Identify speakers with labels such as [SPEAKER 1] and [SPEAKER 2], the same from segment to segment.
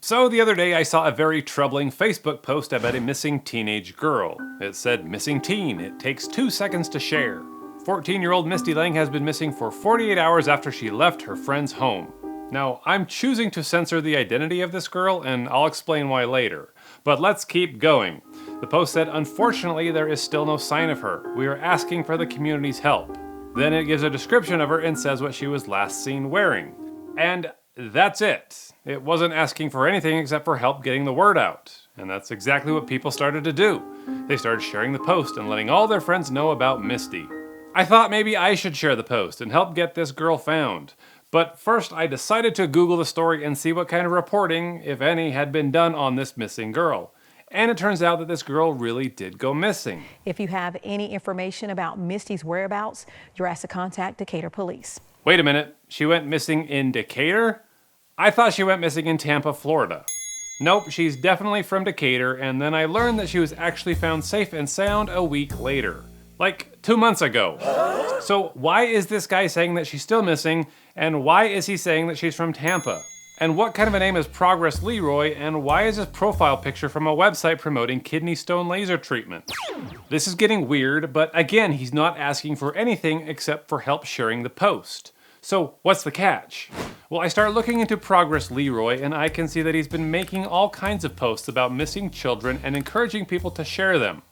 [SPEAKER 1] So the other day I saw a very troubling Facebook post about a missing teenage girl. It said, "Missing teen, it takes 2 seconds to share." 14-year-old Misty Lang has been missing for 48 hours after she left her friend's home. Now, I'm choosing to censor the identity of this girl, and I'll explain why later. But let's keep going. The post said, "Unfortunately, there is still no sign of her. We are asking for the community's help." Then it gives a description of her and says what she was last seen wearing. And that's it. It wasn't asking for anything except for help getting the word out. And that's exactly what people started to do. They started sharing the post and letting all their friends know about Misty. I thought maybe I should share the post and help get this girl found. But first I decided to Google the story and see what kind of reporting, if any, had been done on this missing girl. And it turns out that this girl really did go missing.
[SPEAKER 2] If you have any information about Misty's whereabouts, you're asked to contact Decatur Police.
[SPEAKER 1] Wait a minute, she went missing in Decatur? I thought she went missing in Tampa, Florida. Nope, she's definitely from Decatur, and then I learned that she was actually found safe and sound a week later. Like 2 months ago. So why is this guy saying that she's still missing, and why is he saying that she's from Tampa? And what kind of a name is Progress Leroy, and why is his profile picture from a website promoting kidney stone laser treatment? This is getting weird, but again, he's not asking for anything except for help sharing the post. So what's the catch? Well, I start looking into Progress Leroy, and I can see that he's been making all kinds of posts about missing children and encouraging people to share them.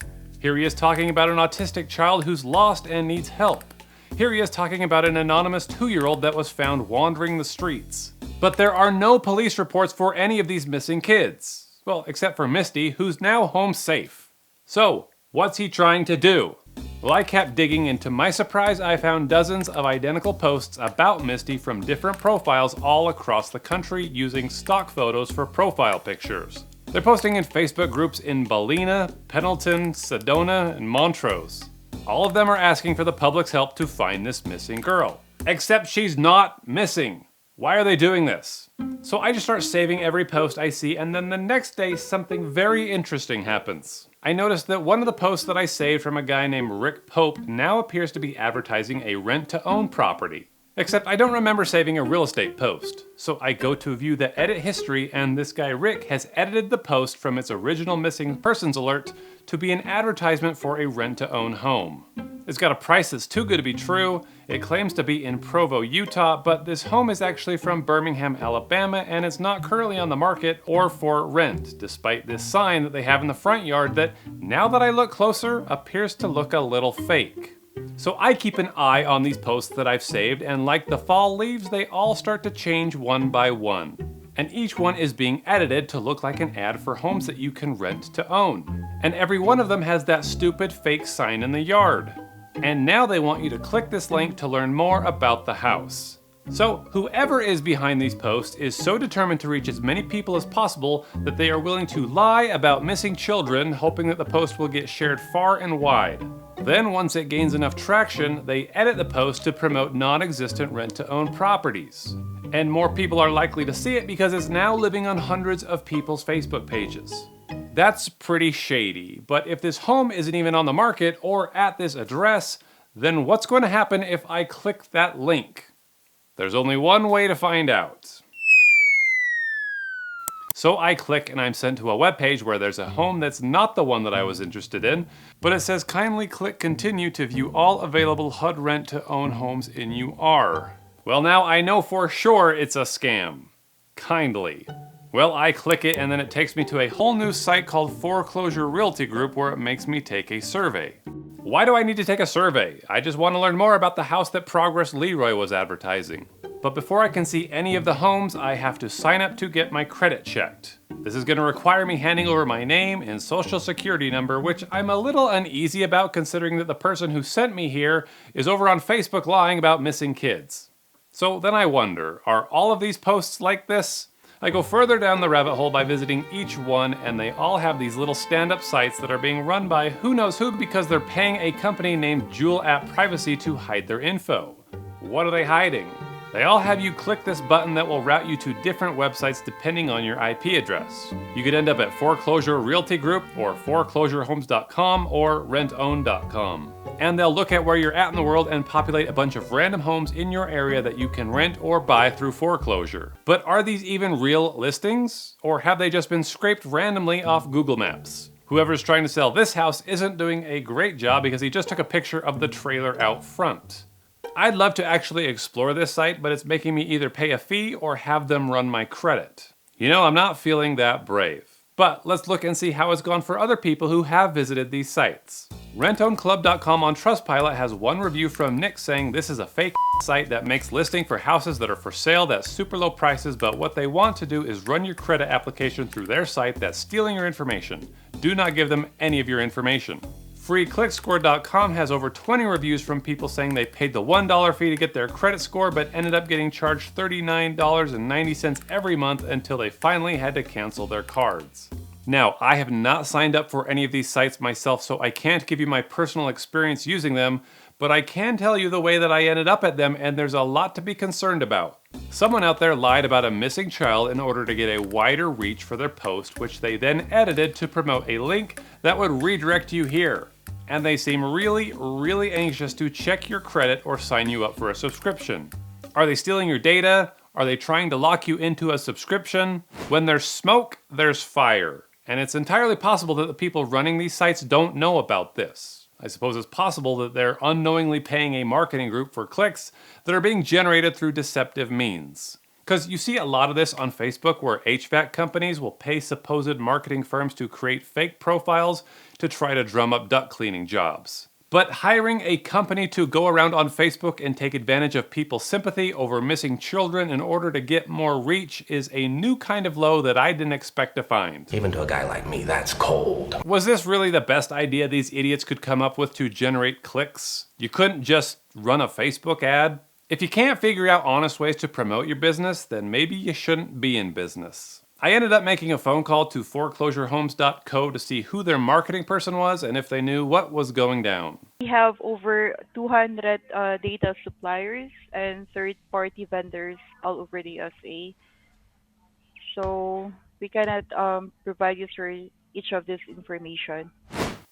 [SPEAKER 1] Here he is talking about an autistic child who's lost and needs help. Here he is talking about an anonymous 2-year-old that was found wandering the streets. But there are no police reports for any of these missing kids. Well, except for Misty, who's now home safe. So, what's he trying to do? Well, I kept digging, and to my surprise, I found dozens of identical posts about Misty from different profiles all across the country using stock photos for profile pictures. They're posting in Facebook groups in Ballina, Pendleton, Sedona, and Montrose. All of them are asking for the public's help to find this missing girl. Except she's not missing. Why are they doing this? So I just start saving every post I see, and then the next day something very interesting happens. I noticed that one of the posts that I saved from a guy named Rick Pope now appears to be advertising a rent-to-own property. Except I don't remember saving a real estate post. So I go to view the edit history, and this guy Rick has edited the post from its original missing persons alert to be an advertisement for a rent-to-own home. It's got a price that's too good to be true. It claims to be in Provo, Utah, but this home is actually from Birmingham, Alabama, and it's not currently on the market or for rent, despite this sign that they have in the front yard that, now that I look closer, appears to look a little fake. So I keep an eye on these posts that I've saved, and like the fall leaves, they all start to change one by one. And each one is being edited to look like an ad for homes that you can rent to own. And every one of them has that stupid fake sign in the yard. And now they want you to click this link to learn more about the house. So whoever is behind these posts is so determined to reach as many people as possible that they are willing to lie about missing children, hoping that the post will get shared far and wide. Then once it gains enough traction, they edit the post to promote non-existent rent-to-own properties. And more people are likely to see it because it's now living on hundreds of people's Facebook pages. That's pretty shady, but if this home isn't even on the market or at this address, then what's going to happen if I click that link? There's only one way to find out. So I click and I'm sent to a webpage where there's a home that's not the one that I was interested in, but it says kindly click continue to view all available HUD rent-to-own homes in UR. Well, now I know for sure it's a scam. Kindly. Well, I click it and then it takes me to a whole new site called Foreclosure Realty Group where it makes me take a survey. Why do I need to take a survey? I just want to learn more about the house that Progress Leroy was advertising. But before I can see any of the homes, I have to sign up to get my credit checked. This is going to require me handing over my name and social security number, which I'm a little uneasy about considering that the person who sent me here is over on Facebook lying about missing kids. So then I wonder, are all of these posts like this? I go further down the rabbit hole by visiting each one, and they all have these little stand-up sites that are being run by who knows who because they're paying a company named Jewel App Privacy to hide their info. What are they hiding? They all have you click this button that will route you to different websites depending on your IP address. You could end up at Foreclosure Realty Group or foreclosurehomes.com or rentown.com. And they'll look at where you're at in the world and populate a bunch of random homes in your area that you can rent or buy through foreclosure. But are these even real listings? Or have they just been scraped randomly off Google Maps? Whoever's trying to sell this house isn't doing a great job because he just took a picture of the trailer out front. I'd love to actually explore this site, but it's making me either pay a fee or have them run my credit. You know, I'm not feeling that brave. But let's look and see how it's gone for other people who have visited these sites. RentOwnClub.com on Trustpilot has one review from Nick saying this is a fake site that makes listing for houses that are for sale at super low prices, but what they want to do is run your credit application through their site that's stealing your information. Do not give them any of your information. FreeClickScore.com has over 20 reviews from people saying they paid the $1 fee to get their credit score but ended up getting charged $39.90 every month until they finally had to cancel their cards. Now, I have not signed up for any of these sites myself, so I can't give you my personal experience using them, but I can tell you the way that I ended up at them, and there's a lot to be concerned about. Someone out there lied about a missing child in order to get a wider reach for their post, which they then edited to promote a link that would redirect you here. And they seem really anxious to check your credit or sign you up for a subscription. Are they stealing your data? Are they trying to lock you into a subscription? When there's smoke, there's fire. And it's entirely possible that the people running these sites don't know about this. I suppose it's possible that they're unknowingly paying a marketing group for clicks that are being generated through deceptive means. Because you see a lot of this on Facebook where HVAC companies will pay supposed marketing firms to create fake profiles to try to drum up duct cleaning jobs. But hiring a company to go around on Facebook and take advantage of people's sympathy over missing children in order to get more reach is a new kind of low that I didn't expect to find.
[SPEAKER 3] Even to a guy like me, that's cold.
[SPEAKER 1] Was this really the best idea these idiots could come up with to generate clicks? You couldn't just run a Facebook ad? If you can't figure out honest ways to promote your business, then maybe you shouldn't be in business. I ended up making a phone call to foreclosurehomes.co to see who their marketing person was and if they knew what was going down.
[SPEAKER 4] We have over 200 data suppliers and third-party vendors all over the USA. So we cannot provide you for each of this information.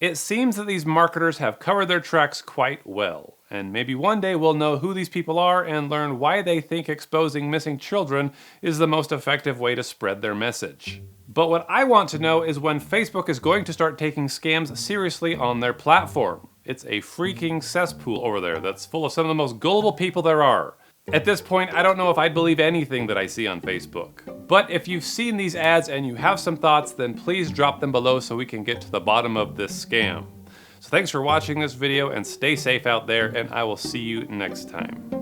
[SPEAKER 1] It seems that these marketers have covered their tracks quite well, and maybe one day we'll know who these people are and learn why they think exposing missing children is the most effective way to spread their message. But what I want to know is when Facebook is going to start taking scams seriously on their platform. It's a freaking cesspool over there that's full of some of the most gullible people there are. At this point, I don't know if I'd believe anything that I see on Facebook. But if you've seen these ads and you have some thoughts, then please drop them below so we can get to the bottom of this scam. So thanks for watching this video and stay safe out there, and I will see you next time.